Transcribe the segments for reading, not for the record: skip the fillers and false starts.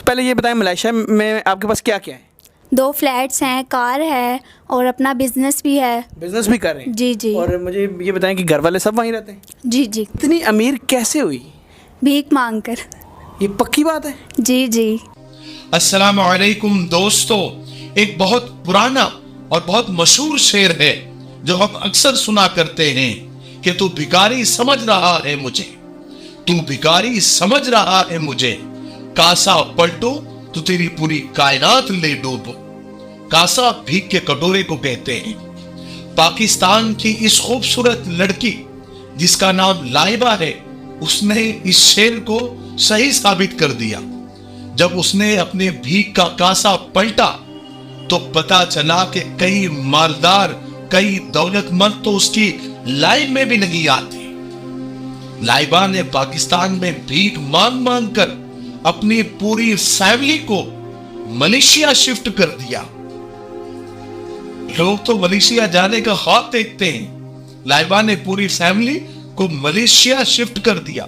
पहले ये बताएं, मलेशिया में आपके पास क्या क्या है? 2 फ्लैट्स हैं, कार है और अपना बिजनेस भी है। बिजनेस भी कर रहे हैं? जी जी। और मुझे ये बताएं कि घर वाले सब वहीं रहते हैं? जी जी। इतनी अमीर कैसे हुई? भीख मांग कर। ये पक्की बात है? जी जी। अस्सलाम वालेकुम दोस्तों, एक बहुत पुराना और बहुत मशहूर शेर है जो हम अक्सर सुना करते हैं कि तू भिखारी समझ रहा है मुझे, तू भिखारी समझ रहा है मुझे, कासा पलटो तो तेरी पूरी कायनात ले डूबो। कासा भीख के कटोरे को कहते हैं। पाकिस्तान की इस खूबसूरत लड़की जिसका नाम लाइबा है, उसने इस शेर को सही साबित कर दिया। जब उसने अपने भीख का कासा पलटा तो पता चला कि कई मालदार, कई दौलतमंद तो उसकी लाइन में भी नहीं आते। लाइबा ने पाकिस्तान में भीख मांग मांग कर अपनी पूरी फैमिली को मलेशिया शिफ्ट कर दिया। लोग तो मलेशिया जाने का ख्वाब देखते हैं। लाइबा ने पूरी फैमिली को मलेशिया शिफ्ट कर दिया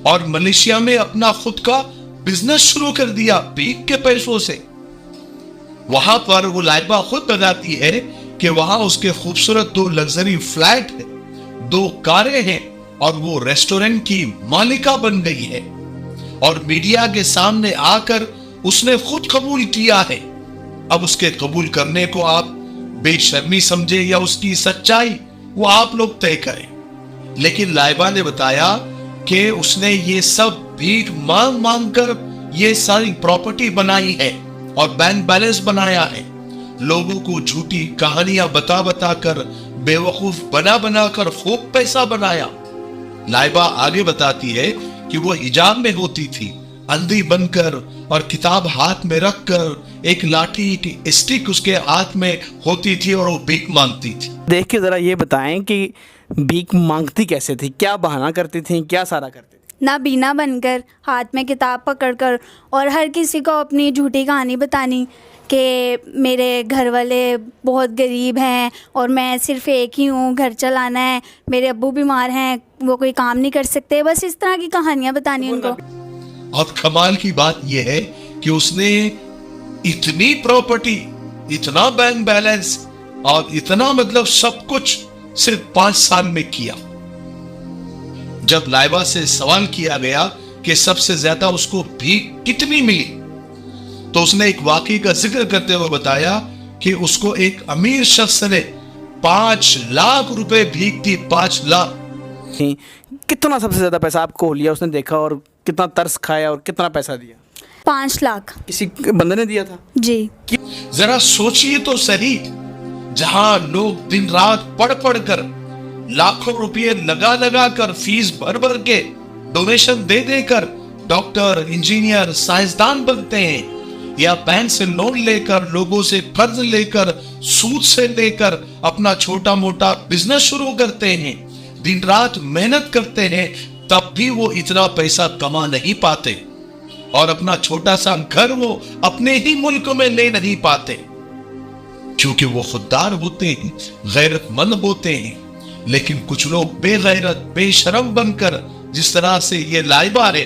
और मलेशिया में अपना खुद का बिजनेस शुरू कर दिया भीख के पैसों से। वहां पर वो लाइबा खुद बताती है कि वहां उसके खूबसूरत 2 लग्जरी फ्लैट है, 2 कारें हैं और वो रेस्टोरेंट की मालिका बन गई है। और मीडिया के सामने आकर उसने खुद कबूल किया है। अब उसके कबूल करने को आप बेशर्मी समझे या उसकी सच्चाई, वो आप लोग तय करें। लेकिन लाइबा ने बताया कि उसने ये सब भीख मांग मांग कर ये सारी प्रॉपर्टी बनाई है और बैंक बैलेंस बनाया है। लोगों को झूठी कहानियां बता बता कर, बेवकूफ बना बना कर खूब पैसा बनाया। लाइबा आगे बताती है कि वो हिजाब में होती थी, अंधी बनकर और किताब हाथ में रखकर, एक लाठी की स्टिक उसके हाथ में होती थी और वो भीख मांगती थी। देख के ज़रा ये बताएं कि भीख मांगती कैसे थी, क्या बहाना करती थी, क्या सारा करती थी? नाबीना बनकर, हाथ में किताब पकड़कर और हर किसी को अपनी झूठी कहानी बतानी कि मेरे घर वाले बहुत गरीब हैं और मैं सिर्फ एक ही हूँ, घर चलाना है, मेरे अब्बू बीमार हैं, वो कोई काम नहीं कर सकते। बस इस तरह की कहानियाँ बतानी उनको। और कमाल की बात यह है कि उसने इतनी प्रॉपर्टी, इतना बैंक बैलेंस और इतना मतलब सब कुछ सिर्फ 5 साल में किया। जब लाइबा से सवाल किया गया कि सबसे ज्यादा उसको भीख कितनी मिली, तो उसने एक वाकई का जिक्र करते हुए बताया कि उसको एक अमीर शख्स ने 5 लाख रुपए भीख दी। 5 लाख। कितना सबसे ज़्यादा पैसा आपको लिया उसने देखा, और कितना तरस खाया और कितना पैसा दिया? 5 लाख किसी बंदे ने दिया था? जी। जरा सोचिए तो सही, जहां लोग दिन रात पढ़ पढ़ कर, लाखों रुपये लगा लगा कर, फीस भर भर के, डोनेशन दे देकर डॉक्टर, इंजीनियर, साइंसदान बनते हैं, या बैंक से लोन लेकर, लोगों से कर्ज लेकर, सूद से लेकर अपना छोटा मोटा बिजनेस शुरू करते हैं, दिन रात मेहनत करते हैं, तब भी वो इतना पैसा कमा नहीं पाते और अपना छोटा सा घर वो अपने ही मुल्क में ले नहीं पाते, क्योंकि वो खुददार होते हैं, गैरतमंद होते हैं। लेकिन कुछ लोग बेगैरत, बेशरम बनकर, जिस तरह से ये लाइबा है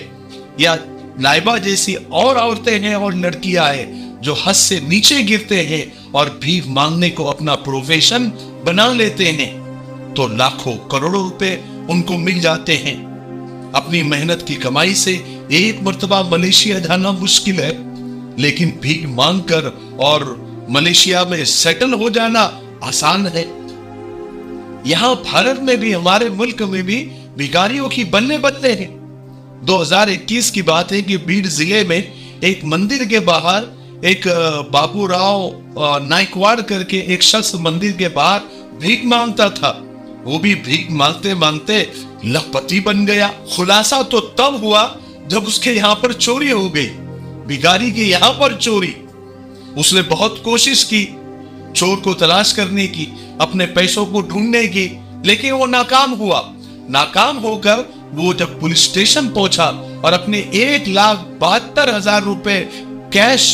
या लाइबा जैसी और औरतें हैं और लड़कियां हैं जो हद से नीचे गिरते हैं और भीख मांगने को अपना प्रोफेशन बना लेते हैं, तो लाखों करोड़ों रुपए उनको मिल जाते हैं। अपनी मेहनत की कमाई से एक मर्तबा मलेशिया जाना मुश्किल है, लेकिन भीख मांगकर और मलेशिया में सेटल हो जाना आसान है। यहां भारत में भी, हमारे मुल्क में भी भिखारियों की बल्ले बल्ले हैं। 2021 की बात है कि बीड जिले में एक मंदिर के बाहर एक बाबूराव नाइकवाड़ करके एक शख्स मंदिर के बाहर भीख मांगता था। वो भी भीख मांगते मांगते लखपति बन गया। खुलासा तो तब हुआ जब उसके यहाँ पर चोरी हो गई, भिखारी के यहाँ पर चोरी। उसने बहुत कोशिश की चोर को तलाश करने की, अपने पैसों को ढूंढने की, लेकिन वो नाकाम हुआ। नाकाम होकर वो जब पुलिस स्टेशन पहुंचा और अपने 1,72,000 रुपए कैश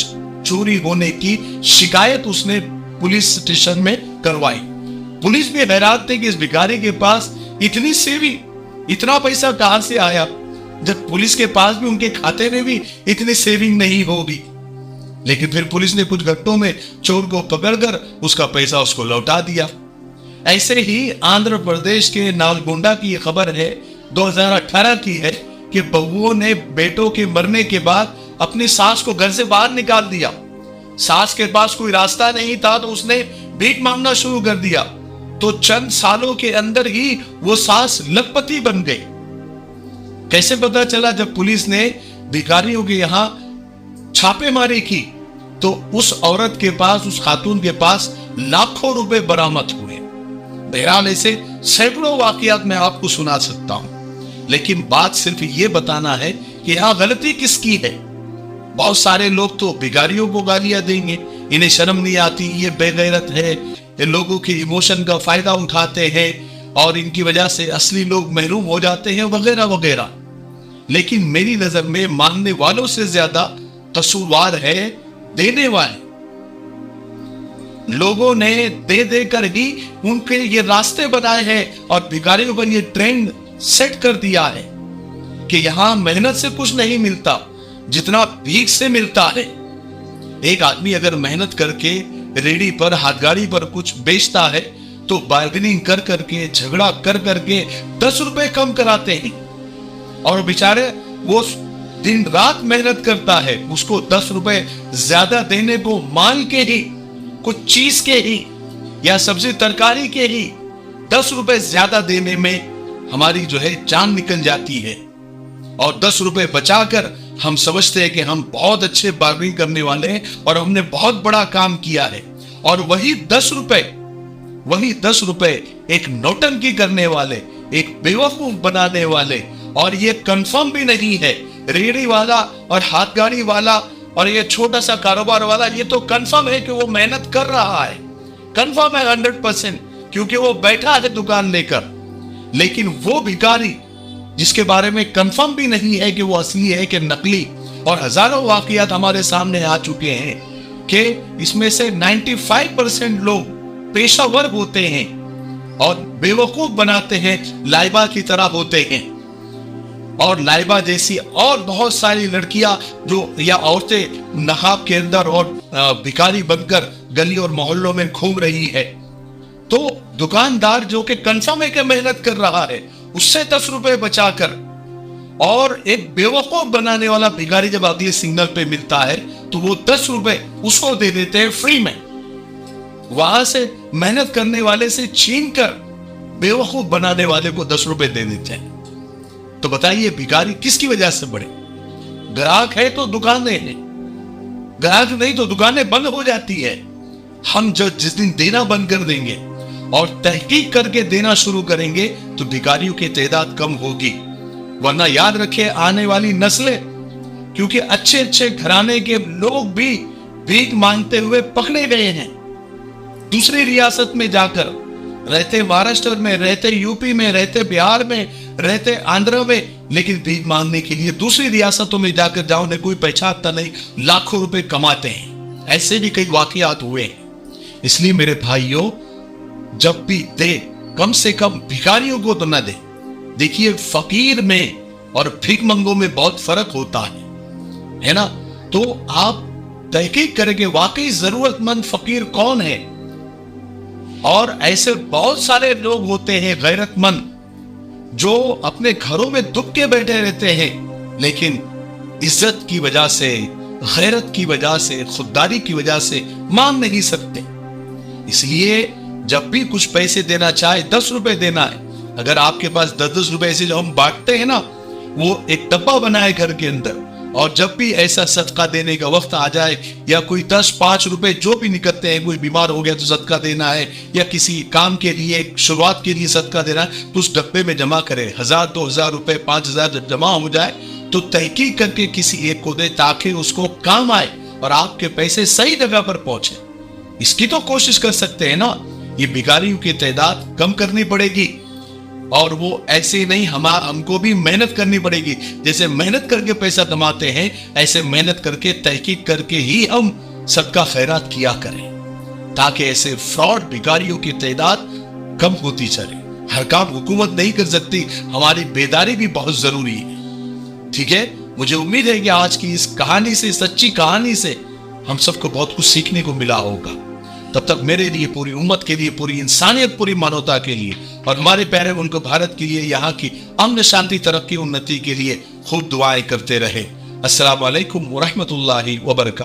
चोरी होने की शिकायत उसने पुलिस स्टेशन में करवाई। पुलिस भी हैरान थे कि इस भिखारी के पास इतनी सेवी, इतना पैसा कहां से आया। जब पुलिस के पास भी उनके खाते में भी इतनी सेविंग नहीं होगी। लेकिन फिर पुलिस ने कुछ घंटों में चोर को पकड़कर उसका पैसा उसको लौटा दिया। ऐसे ही आंध्र प्रदेश के नालगोंडा की ये खबर है, 2018 की है, कि बहुओं ने बेटों के मरने के बाद अपनी सास को घर से बाहर निकाल दिया। सास के पास कोई रास्ता नहीं था तो उसने भीख मांगना शुरू कर दिया। तो चंद सालों के अंदर ही वो सास लखपति बन गई। कैसे पता चला? जब पुलिस ने भिखारियों के यहां छापेमारी की तो उस औरत के पास, उस खातून के पास लाखों रुपए बरामद हुए। बहरहाल ऐसे सैकड़ों वाकयात मैं आपको सुना सकता हूं, लेकिन बात सिर्फ ये बताना है कि यहां गलती किसकी है। बहुत सारे लोग तो भिखारियों को गालियां देंगे, इन्हें शर्म नहीं आती, ये बेगैरत है, ये लोगों के इमोशन का फायदा उठाते हैं और इनकी वजह से असली लोग महरूम हो जाते हैं, वगैरह वगैरह। लेकिन मेरी नजर में मानने वालों से ज्यादा कसूरवार है देने वाले। लोगों ने दे देकर ही उनके ये रास्ते बनाए हैं और भिखारियों पर ये ट्रेंड सेट कर दिया है कि यहां मेहनत से कुछ नहीं मिलता जितना भीख से मिलता है। एक आदमी अगर मेहनत करके रेडी पर, हाथगाड़ी पर कुछ बेचता है तो बार्गेनिंग कर करके, झगड़ा कर करके 10 रुपए कम कराते हैं और बेचारे वो दिन रात मेहनत करता है, उसको 10 रुपए ज्यादा देने को मान के ही, कुछ चीज के ही या सब्जी तरकारी के ही 10 रुपए ज्यादा देने में हमारी जो है जान निकल जाती है। और 10 रुपए बचाकर हम समझते हैं कि हम बहुत अच्छे बार्गेनिंग करने वाले हैं और हमने बहुत बड़ा काम किया है। और वही 10 रुपए एक नौटंकी करने वाले, एक बेवकूफ बनाने वाले, और ये कंफर्म भी नहीं है, रेहड़ी वाला और हाथगाड़ी वाला और ये छोटा सा कारोबार वाला, ये तो कंफर्म है कि वो मेहनत कर रहा है, कंफर्म है 100%, क्योंकि वो बैठा है दुकान लेकर। लेकिन वो भिखारी जिसके बारे में कंफर्म भी नहीं है कि वो असली है कि नकली, और हजारों वाकयात हमारे सामने आ चुके हैं कि इसमें से 95% लोग पेशावर होते हैं और बेवकूफ बनाते हैं, लाइबा की तरह होते हैं। और लाइबा जैसी और बहुत सारी लड़कियां जो या औरतें नकाब के अंदर और भिखारी बनकर गली और मोहल्लों में घूम रही है। तो दुकानदार जो कि कंफर्म है कि मेहनत कर रहा है, उससे 10 रुपए बचाकर, और एक बेवकूफ बनाने वाला भिखारी जब अगले सिग्नल पे मिलता है तो वो 10 रुपए उसको दे देते हैं फ्री में। वहां से मेहनत करने वाले से छीन कर बेवकूफ बनाने वाले को 10 रुपए दे देते हैं। तो बताइए भिखारी किसकी वजह से बढ़े? ग्राहक है तो दुकानें हैं, ग्राहक नहीं तो दुकानें बंद हो जाती है। हम जिस दिन देना बंद कर देंगे और तहकीक करके देना शुरू करेंगे तो भिखारियों की तादाद कम होगी। वरना याद रखिए आने वाली नस्लें, क्योंकि अच्छे अच्छे घराने के लोग भी भीख मांगते हुए पकड़े गए हैं, दूसरी रियासत में जाकर, रहते महाराष्ट्र में, रहते यूपी में, रहते बिहार में, रहते आंध्र में, लेकिन भीख मांगने के लिए दूसरी रियासतों में जाकर जाओ ने कोई पहचानता नहीं, लाखों रुपए कमाते हैं। ऐसे भी कई वाकयात हुए हैं। इसलिए मेरे भाइयों, जब भी दे कम से कम भिखारियों को तो न दे। देखिए फकीर में और भिखमंगों में बहुत फर्क होता है ना? तो आप तहकीक करेंगे वाकई जरूरतमंद फकीर कौन है। और ऐसे बहुत सारे लोग होते हैं गैरतमंद जो अपने घरों में दुख के बैठे रहते हैं, लेकिन इज्जत की वजह से, गैरत की वजह से, खुददारी की वजह से मांग नहीं सकते। इसलिए जब भी कुछ पैसे देना चाहे, 10 रुपए देना है, अगर आपके पास 10-10 रुपए से जो हम बांटते हैं ना, वो एक डब्बा बनाए घर के अंदर, और जब भी ऐसा सदका देने का वक्त आ जाए या कोई 10-5 रुपए जो भी निकलते हैं, कोई बीमार हो गया तो सदका देना है या किसी काम के लिए शुरुआत के लिए सदका देना है, तो उस डब्बे में जमा करे। 1000-2000 रुपए, 5000 जब जमा हो जाए तो तहकीक करके किसी एक को दे ताकि उसको काम आए और आपके पैसे सही जगह पर पहुंचे। इसकी तो कोशिश कर सकते हैं ना। ये भिखारियों की तादाद कम करनी पड़ेगी, और वो ऐसे नहीं, हमको भी मेहनत करनी पड़ेगी। जैसे मेहनत करके पैसा कमाते हैं, ऐसे मेहनत करके तहकीक करके ही हम सबका खैरात किया करें, ताकि ऐसे फ्रॉड भिखारियों की तादाद कम होती चले। हर काम हुकूमत नहीं कर सकती, हमारी बेदारी भी बहुत जरूरी है। ठीक है, मुझे उम्मीद है कि आज की इस कहानी से, सच्ची कहानी से हम सबको बहुत कुछ सीखने को मिला होगा। तब तक मेरे लिए, पूरी उम्मत के लिए, पूरी इंसानियत, पूरी मानवता के लिए और हमारे प्यारे उनको भारत के लिए, यहाँ की अमन, शांति, तरक्की, उन्नति के लिए खूब दुआएं करते रहे। अस्सलाम वालेकुम व रहमतुल्लाहि व बरकातहू।